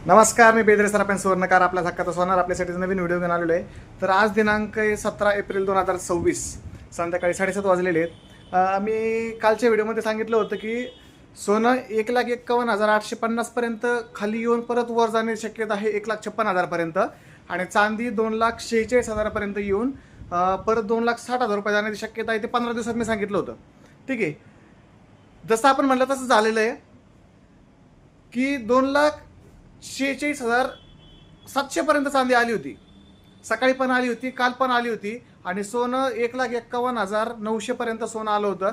नमस्कार, मी बेदरे सराफेन सुवर्णकार आपल्या हक्काचा सोनार आपल्यासाठी नवीन व्हिडिओ घेऊन आलेलो आहे. तर आज दिनांक 17 एप्रिल 2026 संध्याकाळी 7:30 वाजलेले आहेत. मी कालच्या व्हिडिओमध्ये सांगितलं होतं की सोनं 1,51,850 पर्यंत खाली येऊन परत वर जाण्याची शक्यता आहे 1,56,000 पर्यंत, आणि चांदी 2,46,000 पर्यंत येऊन परत 2,60,000 रुपये जाण्याची शक्यता आहे. ते 15 दिवसात मी सांगितलं होतं. ठीक आहे, जसं आपण म्हटलं तसं झालेलं आहे की 2,46,700 पर्यंत चांदी आली होती. सकाळी पण आली होती, काल पण आली होती, आणि सोनं 1,51,900 पर्यंत सोनं आलं होतं.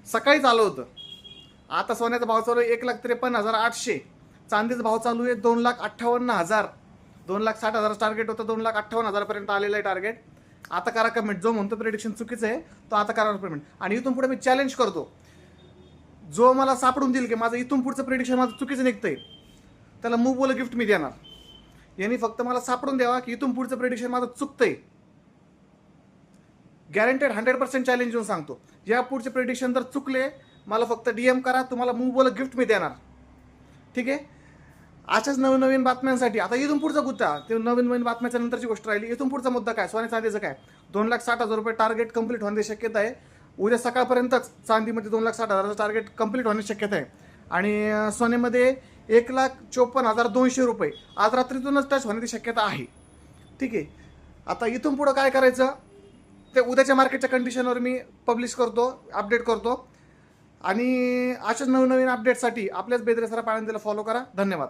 सकाळीच आलं होतं. आता सोन्याचा भाव चालू आहे 1,53,800. चांदीचा भाव चालू आहे 2,58,000. 2,60,000 टार्गेट होतं, 2,58,000 पर्यंत आलेलं आहे टार्गेट. आता करा कमेंट. जो म्हणतो प्रेडिक्शन चुकीचं आहे तो आता करा कमेंट. आणि इथून पुढे मी चॅलेंज करतो, जो मला सापडून देईल की माझं इथून पुढचं प्रेडिक्शन माझं चुकीचं निघतंय, त्याला मूव बोल गिफ्ट मी देणार. यांनी फक्त मला सापडून द्यावा की इथून पुढचं प्रेडिक्शन माझं चुकतंय. गॅरंटेड 100% चॅलेंज देऊन सांगतो. या पुढचे प्रेडिक्शन जर चुकले, मला फक्त DM करा, तुम्हाला मूव बोल गिफ्ट मी देणार. ठीक आहे. अशाच नवीन नवीन बातम्यांसाठी आता इथून पुढचा गुत्ता, ते नवीन नवीन बातम्याच्या नंतरची गोष्ट राहिली. इथून पुढचा मुद्दा काय, सोन्या चांदीचं काय. 2,60,000 रुपये टार्गेट कंप्लीट होण्याची शक्यता आहे. उद्या सकाळपर्यंतच चांदीमध्ये 2,60,000 टार्गेट कंप्लीट होण्याची शक्यता आहे. आणि सोन्यामध्ये 1,54,200 रुपये आज रात्रीतूनच टच होण्याची शक्यता आहे. ठीक आहे. आता इथून पुढं काय करायचं ते उद्याच्या मार्केटच्या कंडिशनवर मी पब्लिश करतो, अपडेट करतो. आणि अशाच नवीन नवीन अपडेटसाठी आपल्याच बेदरे सराफ आळंदीला फॉलो करा. धन्यवाद.